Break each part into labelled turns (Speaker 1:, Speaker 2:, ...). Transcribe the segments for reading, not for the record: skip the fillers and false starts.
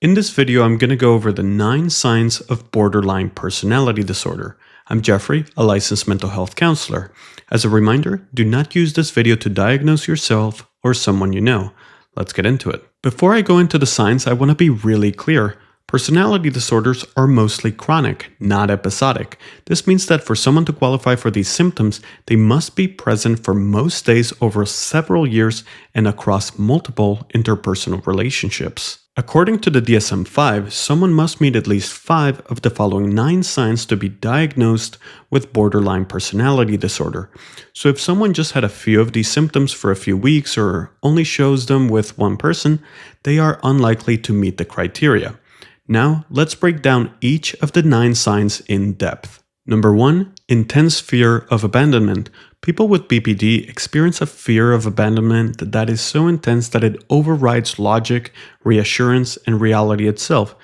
Speaker 1: In this video, I'm going to go over the 9 signs of borderline personality disorder. I'm Jeffrey, a licensed mental health counselor. As a reminder, do not use this video to diagnose yourself or someone you know. Let's get into it. Before I go into the signs, I want to be really clear. Personality disorders are mostly chronic, not episodic. This means that for someone to qualify for these symptoms, they must be present for most days over several years and across multiple interpersonal relationships. According to the DSM-5, someone must meet at least 5 of the following 9 signs to be diagnosed with borderline personality disorder. So if someone just had a few of these symptoms for a few weeks or only shows them with one person, they are unlikely to meet the criteria. Now, let's break down each of the 9 signs in depth. Number 1. Intense fear of abandonment. People with BPD experience a fear of abandonment that is so intense that it overrides logic, reassurance, and reality itself.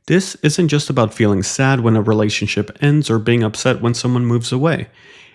Speaker 1: This isn't just about feeling sad when a relationship ends or being upset when someone moves away.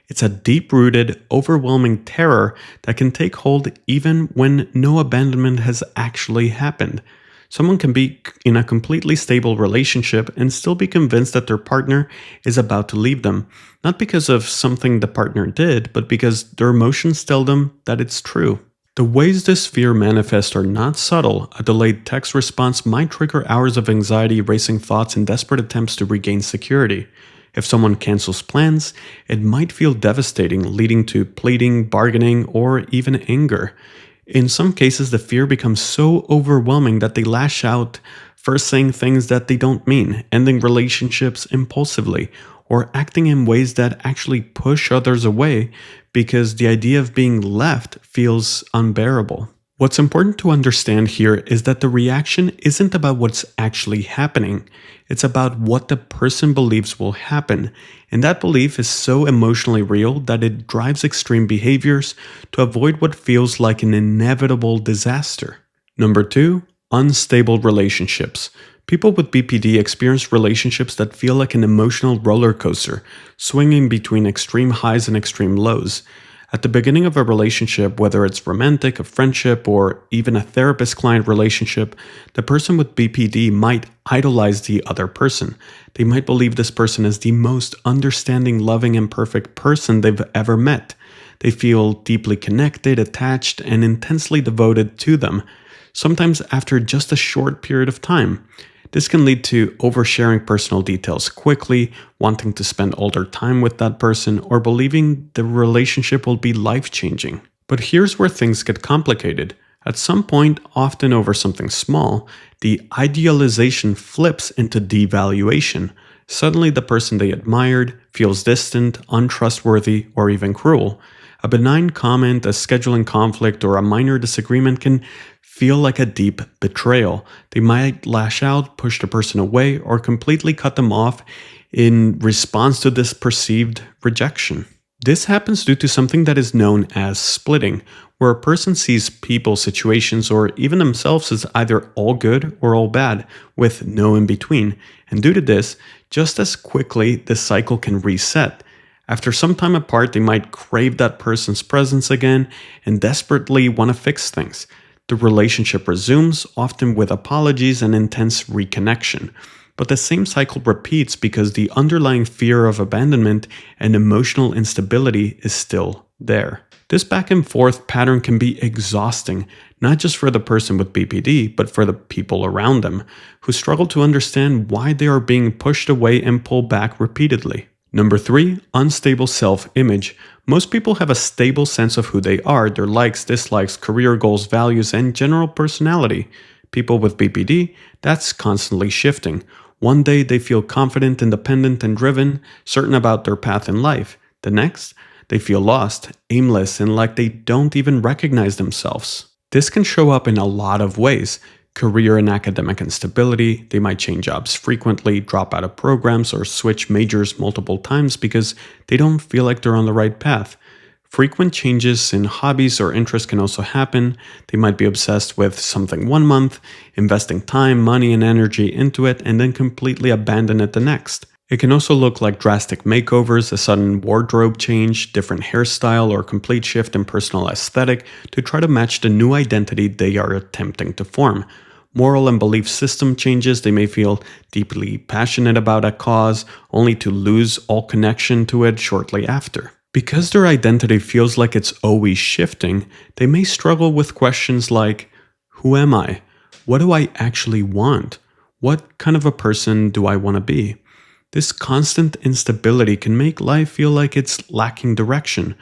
Speaker 1: It's a deep-rooted, overwhelming terror that can take hold even when no abandonment has actually happened. Someone can be in a completely stable relationship and still be convinced that their partner is about to leave them, not because of something the partner did, but because their emotions tell them that it's true. The ways this fear manifests are not subtle. A delayed text response might trigger hours of anxiety, racing thoughts, and desperate attempts to regain security. If someone cancels plans, it might feel devastating, leading to pleading, bargaining, or even anger. In some cases, the fear becomes so overwhelming that they lash out, first saying things that they don't mean, ending relationships impulsively, or acting in ways that actually push others away because the idea of being left feels unbearable. What's important to understand here is that the reaction isn't about what's actually happening. It's about what the person believes will happen, and that belief is so emotionally real that it drives extreme behaviors to avoid what feels like an inevitable disaster. Number 2. Unstable relationships. People with BPD experience relationships that feel like an emotional roller coaster, swinging between extreme highs and extreme lows. At the beginning of a relationship, whether it's romantic, a friendship, or even a therapist-client relationship, the person with BPD might idolize the other person. They might believe this person is the most understanding, loving, and perfect person they've ever met. They feel deeply connected, attached, and intensely devoted to them, sometimes after just a short period of time. This can lead to oversharing personal details quickly, wanting to spend all their time with that person, or believing the relationship will be life-changing. But here's where things get complicated. At some point, often over something small, the idealization flips into devaluation. Suddenly, the person they admired feels distant, untrustworthy, or even cruel. A benign comment, a scheduling conflict, or a minor disagreement can feel like a deep betrayal. They might lash out, push the person away, or completely cut them off in response to this perceived rejection. This happens due to something that is known as splitting, where a person sees people, situations, or even themselves as either all good or all bad, with no in between. And due to this, just as quickly the cycle can reset. After some time apart, they might crave that person's presence again and desperately want to fix things. The relationship resumes, often with apologies and intense reconnection. But the same cycle repeats because the underlying fear of abandonment and emotional instability is still there. This back and forth pattern can be exhausting, not just for the person with BPD, but for the people around them, who struggle to understand why they are being pushed away and pulled back repeatedly. Number 3. Unstable self-image. Most people have a stable sense of who they are, their likes, dislikes, career goals, values, and general personality. People with BPD, that's constantly shifting. One day they feel confident, independent, and driven, certain about their path in life. The next, they feel lost, aimless, and like they don't even recognize themselves. This can show up in a lot of ways. Career and academic instability, they might change jobs frequently, drop out of programs, or switch majors multiple times because they don't feel like they're on the right path. Frequent changes in hobbies or interests can also happen. They might be obsessed with something one month, investing time, money, and energy into it, and then completely abandon it the next. It can also look like drastic makeovers, a sudden wardrobe change, different hairstyle, or complete shift in personal aesthetic to try to match the new identity they are attempting to form. moral and belief system changes. They may feel deeply passionate about a cause, only to lose all connection to it shortly after. Because their identity feels like it's always shifting, they may struggle with questions like, who am I? What do I actually want? What kind of a person do I want to be? This constant instability can make life feel like it's lacking direction,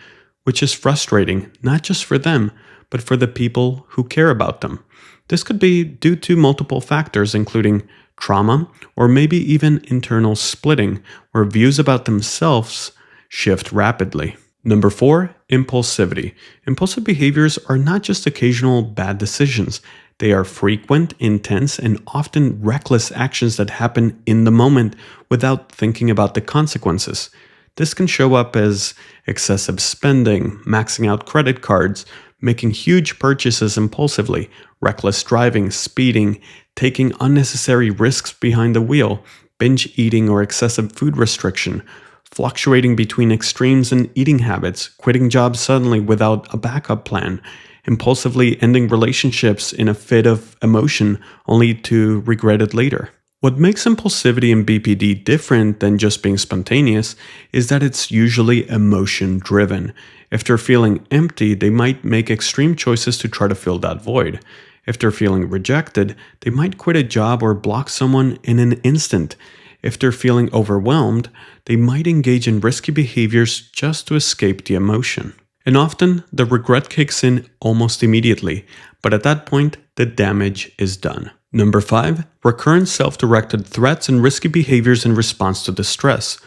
Speaker 1: which is frustrating, not just for them, but for the people who care about them. This could be due to multiple factors, including trauma, or maybe even internal splitting, where views about themselves shift rapidly. Number 4, impulsivity. Impulsive behaviors are not just occasional bad decisions. They are frequent, intense, and often reckless actions that happen in the moment without thinking about the consequences. This can show up as excessive spending, maxing out credit cards, making huge purchases impulsively, reckless driving, speeding, taking unnecessary risks behind the wheel, binge eating or excessive food restriction, fluctuating between extremes in eating habits, quitting jobs suddenly without a backup plan, impulsively ending relationships in a fit of emotion only to regret it later. What makes impulsivity in BPD different than just being spontaneous is that it's usually emotion-driven. If they're feeling empty, they might make extreme choices to try to fill that void. If they're feeling rejected, they might quit a job or block someone in an instant. If they're feeling overwhelmed, they might engage in risky behaviors just to escape the emotion. And often, the regret kicks in almost immediately, but at that point, the damage is done. Number 5, recurrent self-directed threats and risky behaviors in response to distress.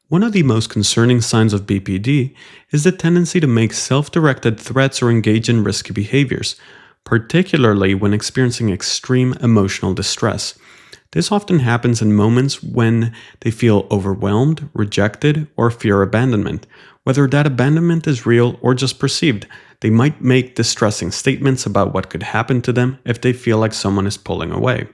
Speaker 1: One of the most concerning signs of BPD is the tendency to make self-directed threats or engage in risky behaviors, particularly when experiencing extreme emotional distress. This often happens in moments when they feel overwhelmed, rejected, or fear abandonment. Whether that abandonment is real or just perceived, they might make distressing statements about what could happen to them if they feel like someone is pulling away.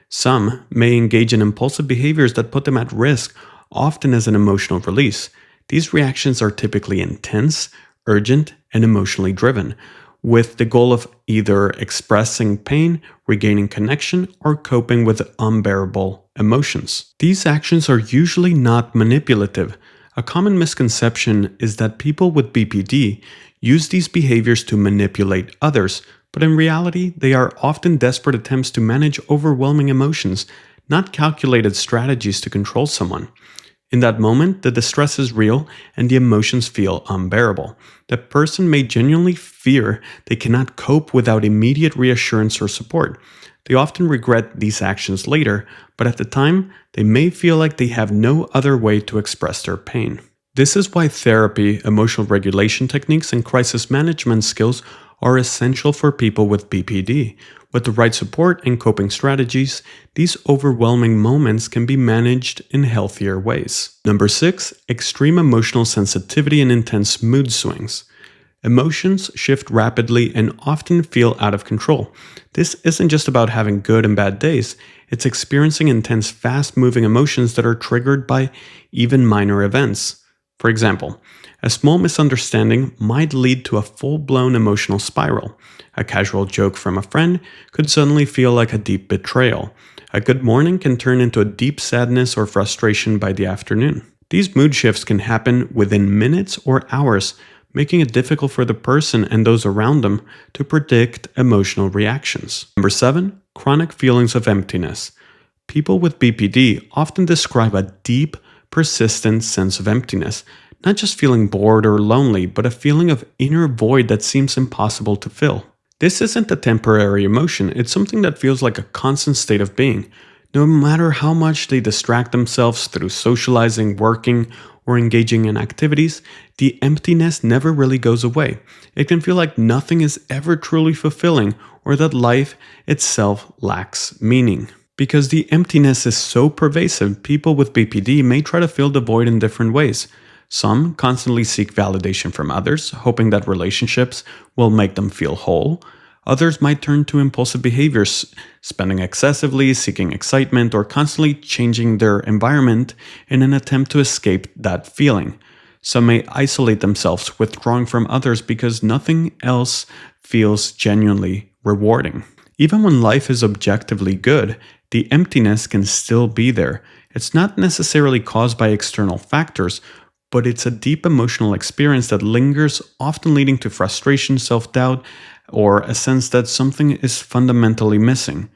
Speaker 1: Some may engage in impulsive behaviors that put them at risk, often as an emotional release. These reactions are typically intense, urgent, and emotionally driven, with the goal of either expressing pain, regaining connection, or coping with unbearable emotions. These actions are usually not manipulative. A common misconception is that people with BPD use these behaviors to manipulate others, but in reality, they are often desperate attempts to manage overwhelming emotions, not calculated strategies to control someone. In that moment, the distress is real and the emotions feel unbearable. The person may genuinely fear they cannot cope without immediate reassurance or support. They often regret these actions later, but at the time, they may feel like they have no other way to express their pain. This is why therapy, emotional regulation techniques, and crisis management skills are essential for people with BPD. With the right support and coping strategies, these overwhelming moments can be managed in healthier ways. Number 6, extreme emotional sensitivity and intense mood swings. Emotions shift rapidly and often feel out of control. This isn't just about having good and bad days, it's experiencing intense, fast-moving emotions that are triggered by even minor events. For example, a small misunderstanding might lead to a full-blown emotional spiral. A casual joke from a friend could suddenly feel like a deep betrayal. A good morning can turn into a deep sadness or frustration by the afternoon. These mood shifts can happen within minutes or hours, making it difficult for the person and those around them to predict emotional reactions. Number 7, chronic feelings of emptiness. People with BPD often describe a deep, persistent sense of emptiness, not just feeling bored or lonely, but a feeling of inner void that seems impossible to fill. This isn't a temporary emotion, it's something that feels like a constant state of being. No matter how much they distract themselves through socializing, working, or engaging in activities, the emptiness never really goes away. It can feel like nothing is ever truly fulfilling, or that life itself lacks meaning. Because the emptiness is so pervasive, people with BPD may try to fill the void in different ways. Some constantly seek validation from others, hoping that relationships will make them feel whole. Others might turn to impulsive behaviors, spending excessively, seeking excitement, or constantly changing their environment in an attempt to escape that feeling. Some may isolate themselves, withdrawing from others because nothing else feels genuinely rewarding. Even when life is objectively good, the emptiness can still be there. It's not necessarily caused by external factors, but it's a deep emotional experience that lingers, often leading to frustration, self-doubt, or a sense that something is fundamentally missing.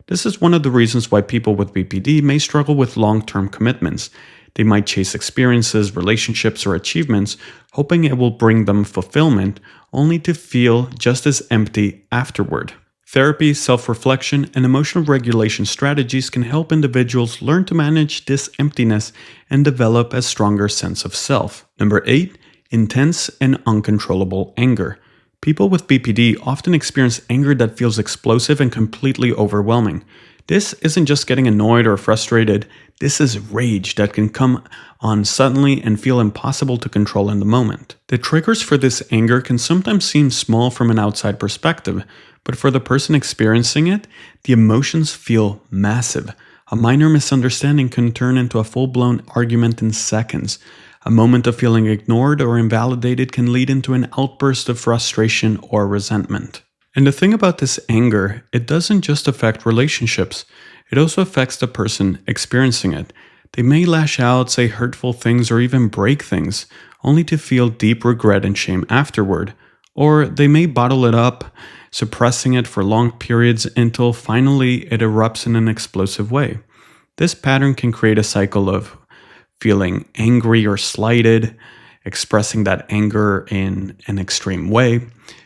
Speaker 1: This is one of the reasons why people with BPD may struggle with long-term commitments. They might chase experiences, relationships, or achievements, hoping it will bring them fulfillment, only to feel just as empty afterward. Therapy, self-reflection, and emotional regulation strategies can help individuals learn to manage this emptiness and develop a stronger sense of self. Number 8, intense and uncontrollable anger. People with BPD often experience anger that feels explosive and completely overwhelming. This isn't just getting annoyed or frustrated, this is rage that can come on suddenly and feel impossible to control in the moment. The triggers for this anger can sometimes seem small from an outside perspective, but for the person experiencing it, the emotions feel massive. A minor misunderstanding can turn into a full-blown argument in seconds. A moment of feeling ignored or invalidated can lead into an outburst of frustration or resentment. And the thing about this anger, it doesn't just affect relationships, it also affects the person experiencing it. They may lash out, say hurtful things, or even break things, only to feel deep regret and shame afterward. Or they may bottle it up, suppressing it for long periods until finally it erupts in an explosive way. This pattern can create a cycle of feeling angry or slighted, expressing that anger in an extreme way,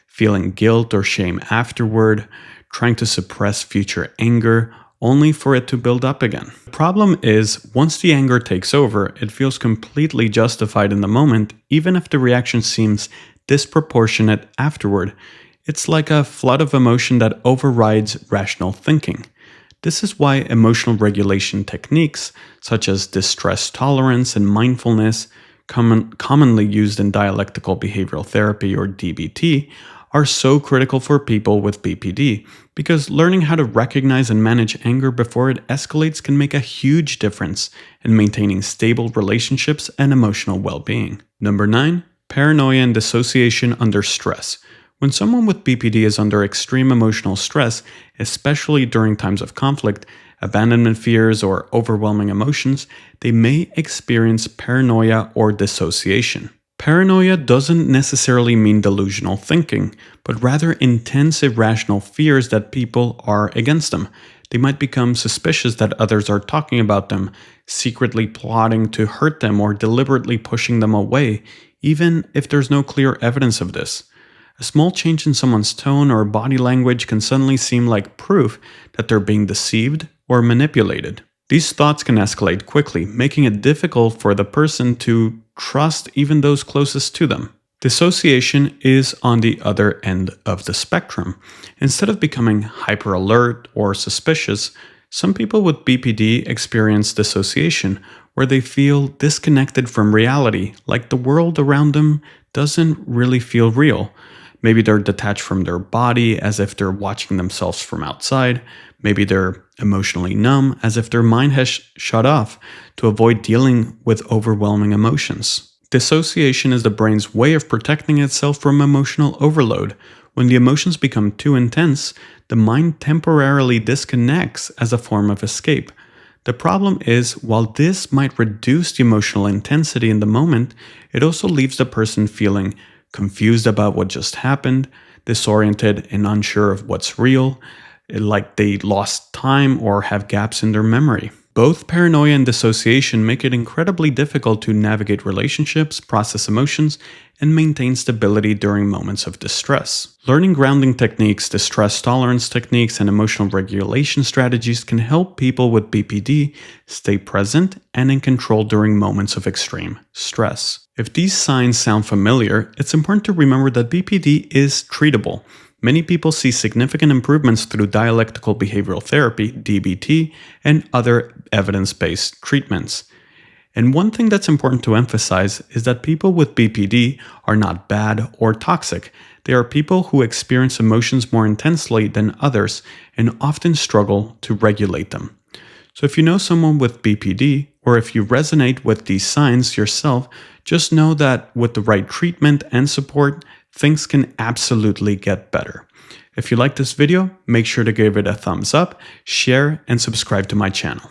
Speaker 1: feeling guilt or shame afterward, trying to suppress future anger, only for it to build up again. The problem is, once the anger takes over, it feels completely justified in the moment, even if the reaction seems disproportionate afterward. It's like a flood of emotion that overrides rational thinking. This is why emotional regulation techniques, such as distress tolerance and mindfulness, commonly used in dialectical behavioral therapy or DBT, are so critical for people with BPD, because learning how to recognize and manage anger before it escalates can make a huge difference in maintaining stable relationships and emotional well-being. Number 9, paranoia and dissociation under stress. When someone with BPD is under extreme emotional stress, especially during times of conflict, abandonment fears, or overwhelming emotions, they may experience paranoia or dissociation. Paranoia doesn't necessarily mean delusional thinking, but rather intense irrational fears that people are against them. They might become suspicious that others are talking about them, secretly plotting to hurt them, or deliberately pushing them away, even if there's no clear evidence of this. A small change in someone's tone or body language can suddenly seem like proof that they're being deceived or manipulated. These thoughts can escalate quickly, making it difficult for the person to trust even those closest to them. Dissociation is on the other end of the spectrum. Instead of becoming hyper alert or suspicious, some people with BPD experience dissociation, where they feel disconnected from reality, like the world around them doesn't really feel real. Maybe they're detached from their body, as if they're watching themselves from outside. Maybe they're emotionally numb, as if their mind has shut off to avoid dealing with overwhelming emotions. Dissociation is the brain's way of protecting itself from emotional overload. When the emotions become too intense, the mind temporarily disconnects as a form of escape. The problem is, while this might reduce the emotional intensity in the moment, it also leaves the person feeling confused about what just happened, disoriented and unsure of what's real, like they lost time or have gaps in their memory. Both paranoia and dissociation make it incredibly difficult to navigate relationships, process emotions, and maintain stability during moments of distress. Learning grounding techniques, distress tolerance techniques, and emotional regulation strategies can help people with BPD stay present and in control during moments of extreme stress. If these signs sound familiar, it's important to remember that BPD is treatable. Many people see significant improvements through dialectical behavioral therapy, DBT, and other evidence-based treatments. And one thing that's important to emphasize is that people with BPD are not bad or toxic. They are people who experience emotions more intensely than others and often struggle to regulate them. So if you know someone with BPD, or if you resonate with these signs yourself, just know that with the right treatment and support, things can absolutely get better. If you like this video, make sure to give it a thumbs up, share, and subscribe to my channel.